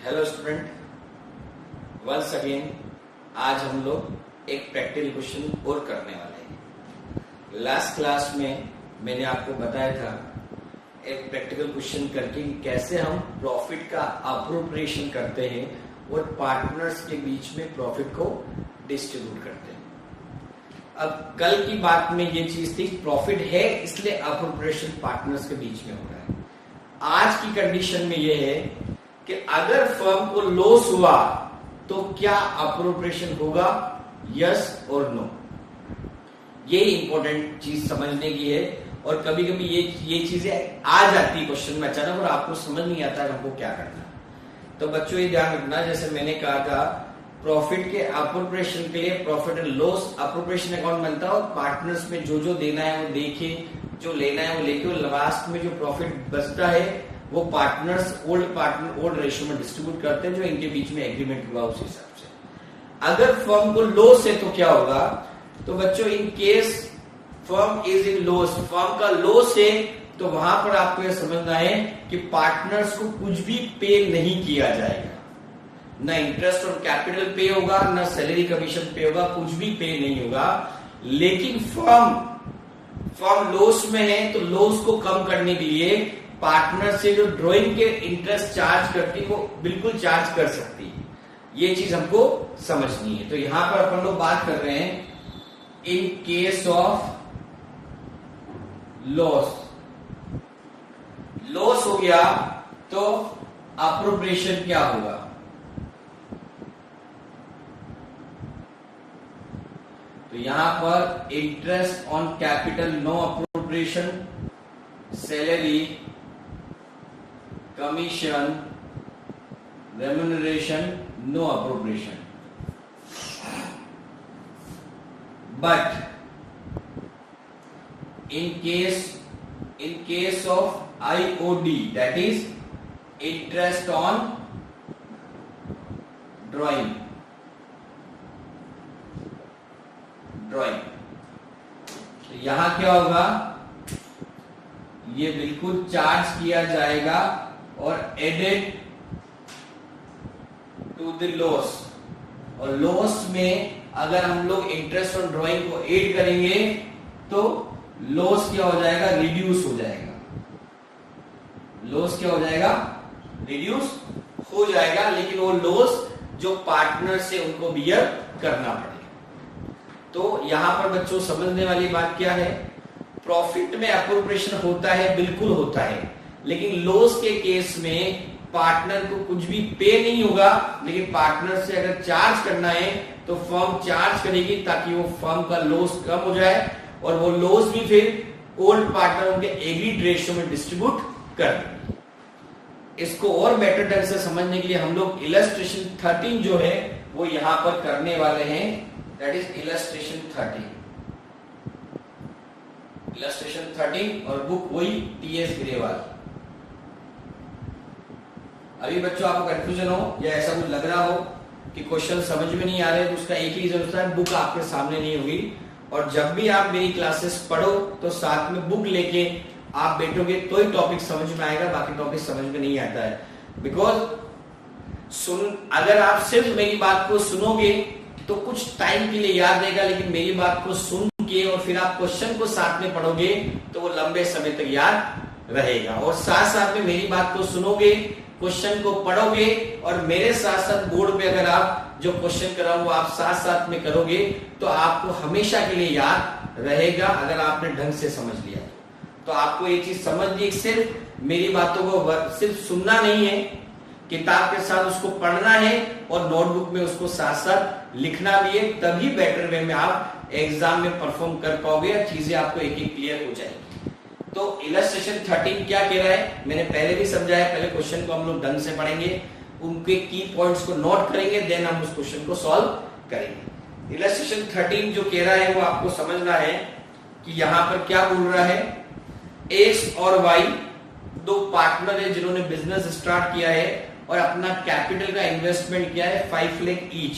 Hello student, once again आज हम लोग एक प्रैक्टिकल क्वेश्चन और करने वाले हैं। लास्ट क्लास में मैंने आपको बताया था एक प्रैक्टिकल क्वेश्चन करके कैसे हम प्रॉफिट का अप्रोप्रिएशन करते हैं और पार्टनर्स के बीच में प्रॉफिट को डिस्ट्रीब्यूट करते हैं। अब कल की बात में ये चीज थी, प्रॉफिट है इसलिए अप्रोप्रिएशन पार्टनर्स के बीच में हो रहा है। आज की कंडीशन में ये है कि अगर फर्म को लॉस हुआ तो क्या अप्रोप्रिएशन होगा, यस और नो। ये इंपॉर्टेंट चीज समझने की है। और कभी कभी ये चीजें आ जाती है क्वेश्चन में अचानक और आपको समझ नहीं आता है हमको क्या करना। तो बच्चों ये ध्यान रखना, जैसे मैंने कहा था प्रॉफिट के अप्रोप्रिएशन के लिए profit and loss appropriation account बनता है और पार्टनर्स में जो जो देना है वो देखे, जो लेना है वो लेके, और लास्ट में जो प्रॉफिट बचता है वो पार्टनर्स ओल्ड रेशियो में डिस्ट्रीब्यूट करते हैं जो इनके बीच में एग्रीमेंट हुआ उस हिसाब से। अगर फर्म को लॉस है तो क्या होगा, तो बच्चों in case firm is in loss, firm का लॉस है तो वहां पर आपको यह समझना है कि पार्टनर्स को कुछ भी पे नहीं किया जाएगा, ना इंटरेस्ट और कैपिटल पे होगा, ना सैलरी कमीशन पे होगा, कुछ भी पे नहीं होगा। लेकिन फर्म लॉस में है तो लॉस को कम करने के लिए पार्टनर से जो ड्राइंग के इंटरेस्ट चार्ज करती है वो बिल्कुल चार्ज कर सकती है। ये चीज हमको समझनी है। तो यहां पर अपन लोग बात कर रहे हैं इन केस ऑफ लॉस हो गया तो अप्रोप्रिएशन क्या होगा। तो यहां पर interest on capital no appropriation, salary commission remuneration no appropriation. But in case of IOD, that is interest on drawing, तो यहां क्या होगा, ये बिल्कुल चार्ज किया जाएगा और एडेड टू द लॉस। और लॉस में अगर हम लोग इंटरेस्ट ऑन ड्राइंग को ऐड करेंगे तो लॉस क्या हो जाएगा, रिड्यूस हो जाएगा। लॉस क्या हो जाएगा, रिड्यूस हो जाएगा। लेकिन वो लॉस जो पार्टनर से उनको बियर करना पड़ेगा। तो यहां पर बच्चों समझने वाली बात क्या है, प्रॉफिट में अप्रोप्रिएशन होता है, बिल्कुल होता है, लेकिन लॉस के केस में पार्टनर को कुछ भी पे नहीं होगा। लेकिन पार्टनर से अगर चार्ज करना है तो फर्म चार्ज करेगी ताकि वो फर्म का लॉस कम हो जाए और वो लॉस भी फिर ओल्ड पार्टनर उनके एग्रीड रेशियो में डिस्ट्रीब्यूट कर। इसको और बेटर ढंग से समझने के लिए हम लोग इलस्ट्रेशन 13 जो है वो यहां पर करने वाले हैं, दैट इज इलस्ट्रेशन 13 और बुक वही टीएस ग्रेवाल। अभी बच्चों आपको कंफ्यूजन हो या ऐसा कुछ लग रहा हो कि क्वेश्चन समझ में नहीं आ रहे, तो उसका एक ही रीजन होता है, बुक आपके सामने नहीं होगी। और जब भी आप मेरी क्लासेस पढ़ो तो साथ में बुक लेके आप बैठोगे तो ही टॉपिक समझ में आएगा, बाकी टॉपिक समझ में नहीं आता है। बिकॉज अगर आप सिर्फ मेरी बात को सुनोगे तो कुछ टाइम के लिए याद रहेगा, लेकिन मेरी बात को सुन के और फिर आप क्वेश्चन को साथ में पढ़ोगे तो वो लंबे समय तक याद रहेगा। और साथ साथ में मेरी बात को सुनोगे, क्वेश्चन को पढ़ोगे और मेरे साथ साथ बोर्ड पे अगर आप जो क्वेश्चन कर रहा हूं वो आप साथ साथ में करोगे तो आपको हमेशा के लिए याद रहेगा अगर आपने ढंग से समझ लिया। तो आपको ये चीज समझनी है, सिर्फ मेरी बातों को सिर्फ सुनना नहीं है, किताब के साथ उसको पढ़ना है और नोटबुक में उसको साथ साथ लिखना भी है। तभी बेटर वे में आप एग्जाम में परफॉर्म कर पाओगे और चीजें आपको एक एक क्लियर हो जाएगी। तो इलस्ट्रेशन 13 क्या कह रहा है मैंने पहले भी समझाया। पहले क्वेश्चन को हम लोग ढंग से पढ़ेंगे, उनके की पॉइंट्स को नोट करेंगे, देन हम उस क्वेश्चन को सॉल्व करेंगे। इलस्ट्रेशन 13 जो कह रहा है वो आपको समझना है कि यहां पर क्या बोल रहा है, एक्स और वाई दो पार्टनर है जिन्होंने बिजनेस स्टार्ट किया है और अपना कैपिटल का इन्वेस्टमेंट किया है 5 लाख ईच।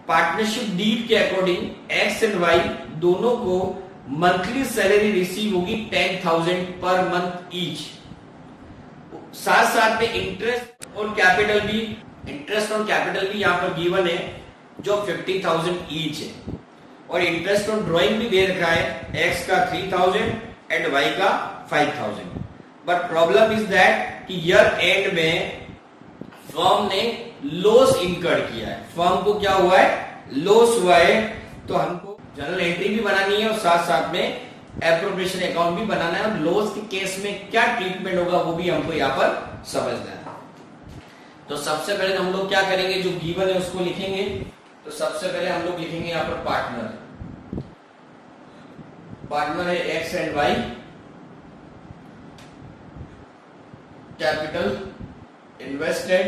पार्टनरशिप डीड के अकॉर्डिंग एक्स एंड वाई दोनों को मंथली सैलरी रिसीव होगी 10,000 पर मंथ ईच। साथ साथ में इंटरेस्ट ऑन कैपिटल भी, यहाँ पर गिवन है जो 50,000 ईच है, और इंटरेस्ट ऑन ड्राइंग भी दे रखा है, एक्स का 3,000 एंड वाई का 5,000। बट प्रॉब्लम इज दैट कि ईयर एंड में फर्म ने लॉस इनकर किया है, फर्म को क्या हुआ है, लॉस हुआ है, तो हमको जर्नल एंट्री भी बनानी है और साथ साथ में एप्रोप्रिएशन अकाउंट भी बनाना है, और लॉस के केस में क्या ट्रीटमेंट होगा वो भी हमको यहाँ पर समझना है। तो सबसे पहले हम लोग क्या करेंगे, जो गिवन है उसको लिखेंगे। तो सबसे पहले हम लोग लिखेंगे यहाँ पर पार्टनर है X and Y, capital invested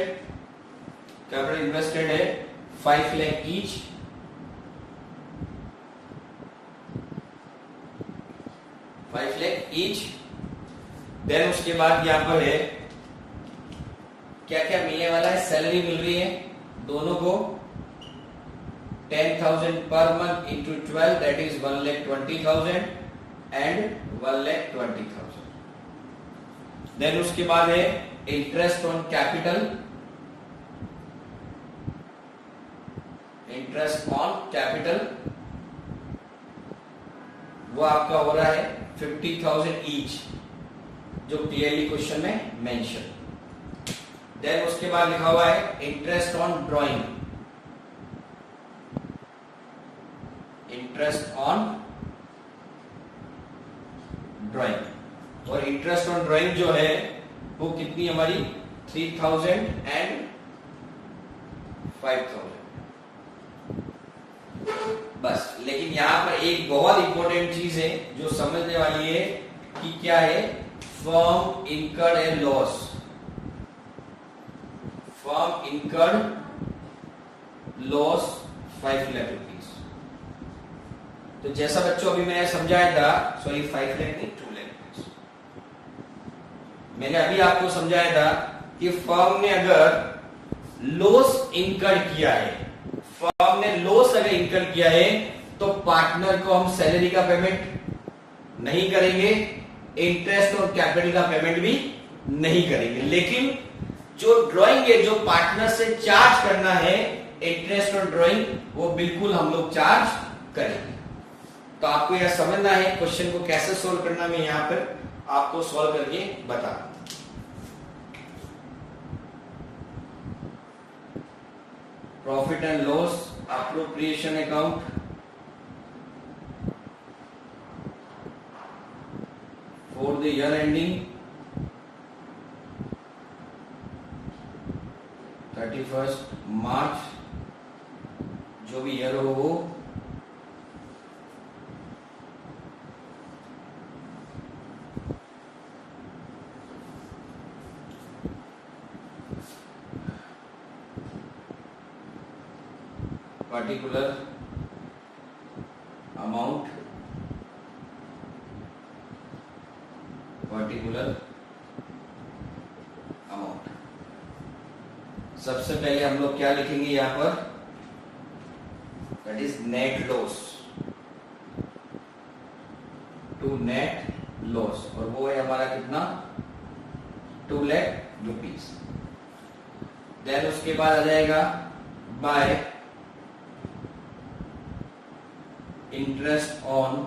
है 5 लाख ईच, देन उसके बाद यहाँ पर है क्या क्या मिलने वाला है, सैलरी मिल रही है दोनों को 10,000 पर month into 12 that is 1,20,000 and 1,20,000। Then उसके बाद है इंटरेस्ट ऑन कैपिटल, वो आपका हो रहा है 50,000 ईच, जो क्लियरली क्वेश्चन में मेंशन। देन उसके बाद लिखा हुआ है इंटरेस्ट ऑन ड्राइंग, और इंटरेस्ट ऑन ड्राइंग जो है वो कितनी हमारी 3,000 एंड 5,000। बस, लेकिन यहां पर एक बहुत इंपॉर्टेंट चीज है जो समझने वाली है कि क्या है, firm incurred a loss, firm incurred loss 5 lakh rupees. तो जैसा बच्चों अभी मैंने समझाया था, सॉरी 5 लाख नहीं 2 लाख रुपीज, मैंने अभी आपको समझाया था कि फर्म ने अगर लॉस इनकर्ड किया है, फर्म ने लॉस अगर इनकर किया है तो पार्टनर को हम सैलरी का पेमेंट नहीं करेंगे, इंटरेस्ट और कैपिटल का पेमेंट भी नहीं करेंगे, लेकिन जो ड्राइंग है, जो पार्टनर से चार्ज करना है इंटरेस्ट और ड्राइंग, वो बिल्कुल हम लोग चार्ज करेंगे। तो आपको यह समझना है क्वेश्चन को कैसे सोल्व करना, मैं यहां पर आपको सोल्व करके बता। Profit and loss appropriation account, for the year ending 31 मार्च, जो भी ईयर हो वो, particular amount, सबसे पहले हम लोग क्या लिखेंगे यहां पर, that is net loss, to net loss, और वो है हमारा कितना 2 लाख रुपीज। देन उसके बाद आ जाएगा बाय इंटरेस्ट ऑन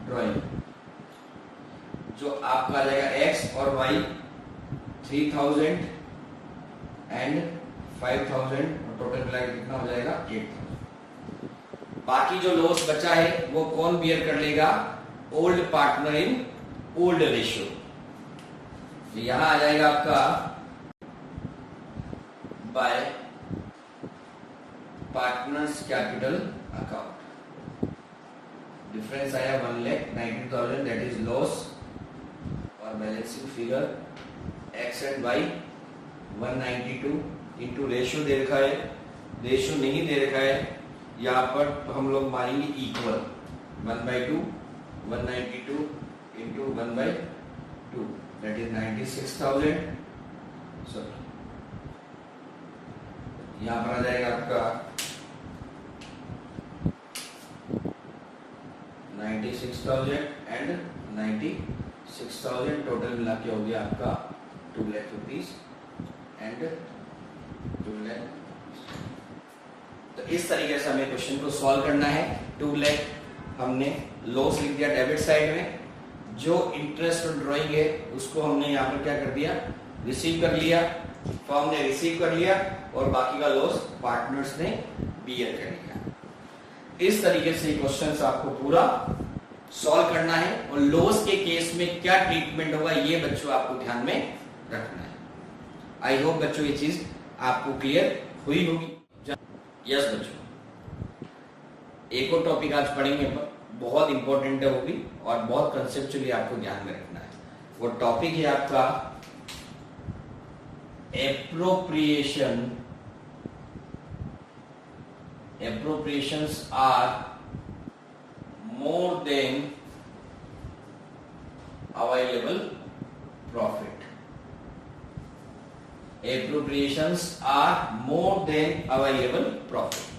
ड्राइंग, जो आपका आ जाएगा एक्स और वाई 3,000 एंड 5,000, और टोटल मिला के कितना हो जाएगा 8,000। बाकी जो लॉस बचा है वो कौन बियर कर लेगा, old partner in old ratio. यहां आ जाएगा आपका by partners capital account, difference आया 1,90,000 दैट इज लॉस, और balancing figure X and Y 192 into ratio दे रखा है, रेशियो नहीं दे रखा है, यहाँ पर हम लोग मारेंगे equal 1/2, 192 into 1/2 that is 96,000, sorry यहाँ पर आ जाएगा आपका 96,000 एंड 96,000 टोटल मिला के हो गया आपका 2 लाख रुपीज एंड 2 लाख। तो इस तरीके से हमें क्वेश्चन को सॉल्व करना है। 2 लाख हमने लॉस लिख दिया डेबिट साइड में, जो इंटरेस्ट और ड्राइंग है उसको हमने यहाँ पर क्या कर दिया, रिसीव कर लिया, फर्म ने रिसीव कर लिया और बाकी का लॉस पार्टनर्स ने बियर कर लिया। इस तरीके से क्वेश्चंस आपको पूरा सॉल्व करना है और लॉस के केस में क्या ट्रीटमेंट होगा ये बच्चों आपको ध्यान में रखना है। आई होप बच्चों ये चीज आपको क्लियर हुई होगी। यस बच्चों, एक और टॉपिक आज पढ़ेंगे, बहुत इंपॉर्टेंट है वो भी और बहुत कंसेप्चुअली आपको ध्यान में रखना है। वो टॉपिक है आपका appropriation. Appropriations are more than available profit. Appropriations are more than available profit.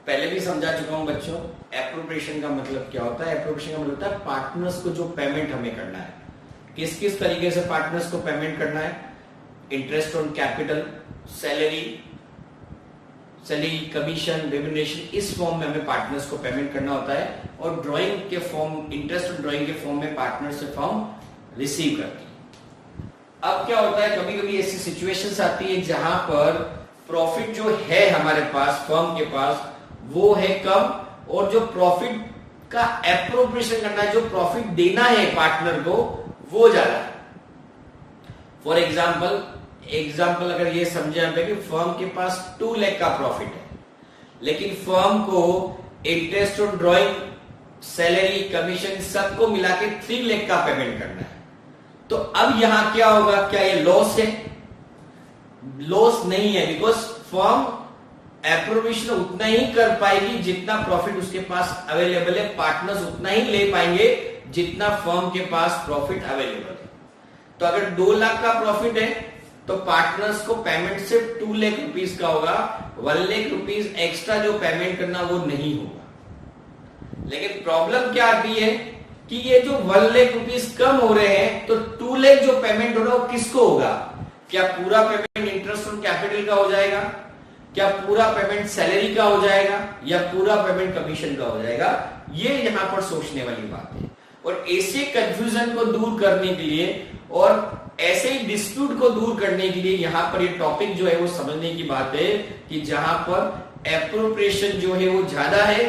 पहले भी समझा चुका हूं बच्चों, एप्रोप्रिएशन का मतलब क्या होता है। एप्रोप्रिएशन का मतलब होता है पार्टनर्स को जो पेमेंट हमें करना है। किस किस तरीके से पार्टनर्स को पेमेंट करना है, interest on capital, salary, commission, remuneration, इस फॉर्म में हमें पार्टनर्स को पेमेंट करना होता है और ड्राइंग के फॉर्म, इंटरेस्ट और ड्राइंग के फॉर्म में पार्टनर से फॉर्म रिसीव करती है। अब क्या होता है, कभी कभी ऐसी सिचुएशंस आती है जहां पर प्रॉफिट जो है हमारे पास, फर्म के पास, वो है कम और जो प्रॉफिट का एप्रोप्रिएशन करना है, जो प्रॉफिट देना है पार्टनर को, वो ज्यादा है। फॉर एग्जाम्पल अगर ये समझे आप कि फर्म के पास 2 लाख का प्रॉफिट है, लेकिन फर्म को इंटरेस्ट और ड्राइंग, सैलरी, कमीशन सबको मिला के 3 लाख का पेमेंट करना है, तो अब यहां क्या होगा, क्या ये लॉस है? लॉस नहीं है, बिकॉज फर्म एप्रोप्रिएशन उतना ही कर पाएगी जितना प्रॉफिट उसके पास अवेलेबल है, पार्टनर्स उतना ही ले पाएंगे जितना फर्म के पास प्रॉफिट अवेलेबल है। तो अगर 2 लाख का प्रॉफिट है तो पार्टनर्स को पेमेंट सिर्फ 2 लाख रुपीस का होगा, 1 लाख रुपीस एक्स्ट्रा जो पेमेंट करना वो नहीं होगा। लेकिन प्रॉब्लम क्या आती है कि ये जो 1 लाख रुपीस कम हो रहे हैं, तो 2 लाख जो पेमेंट हो रहा है वो किसको होगा? क्या पूरा पेमेंट इंटरेस्ट ऑन कैपिटल का हो जाएगा, क्या पूरा पेमेंट सैलरी का हो जाएगा, या पूरा पेमेंट कमीशन का हो जाएगा? ये यहां पर सोचने वाली बात है। और ऐसे कंफ्यूजन को दूर करने के लिए और ऐसे ही डिस्प्यूट को दूर करने के लिए यहां पर ये टॉपिक जो है वो समझने की बात है कि जहां पर एप्रोप्रिएशन जो है वो ज्यादा है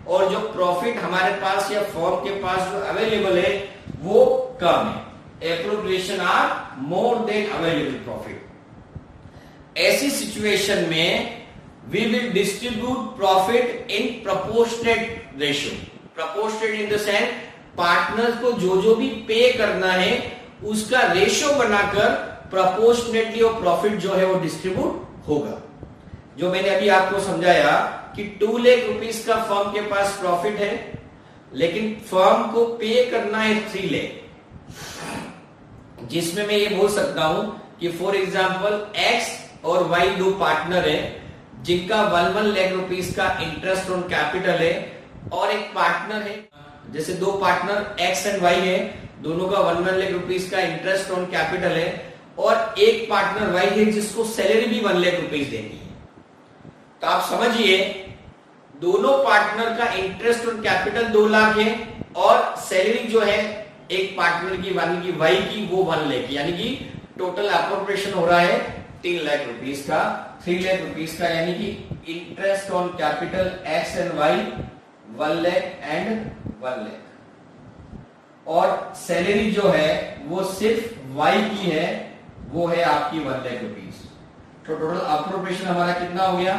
और जो प्रॉफिट हमारे पास या फर्म के पास जो अवेलेबल है वो कम है। Appropriation are more than available profit. ऐसी सिचुएशन में we will distribute profit in proportionate ratio. Proportionate in the sense partners को जो भी पे करना है उसका रेशियो बनाकर प्रोपोर्शनेटली और प्रॉफिट जो है वो डिस्ट्रीब्यूट होगा। जो मैंने अभी आपको समझाया कि 2 लाख रुपीस का फर्म के पास प्रॉफिट है, लेकिन फर्म को पे करना है 3 लाख, जिसमें मैं ये बोल सकता हूं कि फॉर एग्जाम्पल एक्स और वाई 2 पार्टनर है जिनका 1 लाख रुपीस का इंटरेस्ट ऑन कैपिटल है, और एक पार्टनर है, जैसे 2 पार्टनर एक्स एंड वाई है, दोनों का 1 लाख रुपीस का इंटरेस्ट ऑन कैपिटल है, और एक पार्टनर वाई है जिसको सैलरी भी 1 लाख रुपीस देनी है। तो आप समझिए दोनों पार्टनर का इंटरेस्ट ऑन कैपिटल 2 लाख है और सैलरी जो है एक पार्टनर की यानी कि वाई की वो 1 लाख, यानी कि टोटल एप्रोप्रिएशन हो रहा है 3 लाख रुपीस का, 3 लाख रुपीस का, यानी कि interest on capital X and Y 1 lakh and 1 lakh, और सैलरी जो है वो सिर्फ वाई की है, वो है आपकी 1 लाख रुपीस। तो टोटल अप्रोप्रिएशन हमारा कितना हो गया?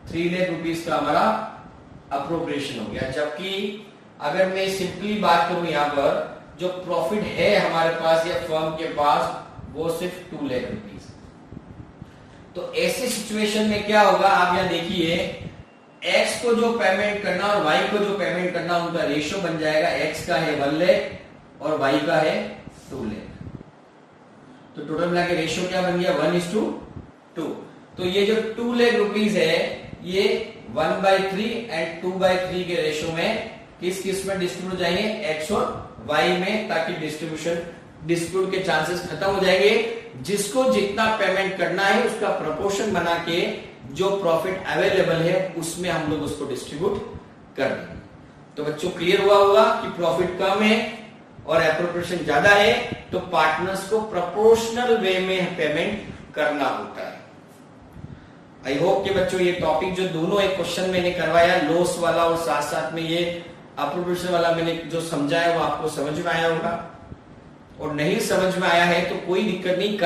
3 लाख रुपीस का हमारा अप्रोप्रिएशन हो गया। जबकि अगर मैं सिंपली बात करूं यहां पर, जो प्रॉफिट है हमारे पास या फर्म के पास वो सिर्फ 2 लाख रुपीस। तो ऐसे सिचुएशन में क्या होगा, आप यहां देखिए, एक्स को जो पेमेंट करना और वाई को जो पेमेंट करना उनका रेशियो बन जाएगा, एक्स का है 1 लाख और वाई का है 2 लाख। तो टोटल मिला के रेशियो क्या बन गया? 1:2। तो ये जो 2 लाख रुपीस है ये 1/3 एंड 2/3 के रेशियो में किस किस में डिस्ट्रीब्यूट हो जाएंगे? एक्स और वाई में, ताकि डिस्प्यूट के चांसेस खत्म हो जाएंगे। जिसको जितना पेमेंट करना है उसका प्रोपोर्शन बना के जो प्रॉफिट अवेलेबल है उसमें हम लोग उसको डिस्ट्रीब्यूट कर देंगे। तो बच्चों क्लियर हुआ होगा कि प्रॉफिट कम है और एप्रोप्रिएशन ज्यादा है तो पार्टनर्स को प्रोपोर्शनल वे में पेमेंट करना होता है। आई होप कि बच्चों ये टॉपिक जो दोनों एक क्वेश्चन मैंने करवाया, लॉस वाला और साथ साथ में ये एप्रोप्रिएशन वाला मैंने जो समझाया वो आपको समझ में आया होगा। और नहीं समझ में आया है तो कोई दिक्कत नहीं,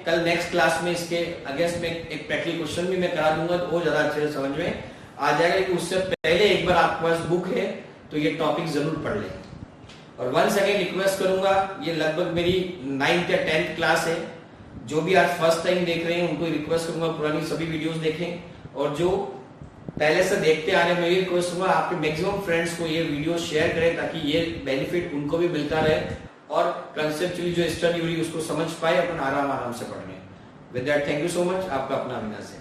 कल नेक्स्ट क्लास में इसके अगेंस्ट में एक प्रैक्टिकल क्वेश्चन भी मैं करा दूंगा तो वो ज्यादा अच्छे से समझ में आ जाएगा। लेकिन उससे पहले एक बार आपके पास बुक है तो ये टॉपिक जरूर पढ़ लें। और वंस अगेन रिक्वेस्ट करूंगा, ये लगभग मेरी 9th या 10th क्लास है, जो भी आज फर्स्ट टाइम देख रहे हैं उनको रिक्वेस्ट करूंगा पुरानी सभी वीडियोस देखें, और जो पहले से देखते आ रहे हैं मैं ये रिक्वेस्ट करूंगा आपके मैक्सिमम फ्रेंड्स को ये वीडियो शेयर करें ताकि ये बेनिफिट उनको भी मिलता रहे और कंसेप्चुअली जो स्टडी हुई उसको समझ पाए अपन आराम से पढ़ने। With that thank you so much, आपका अपना अविनाश है।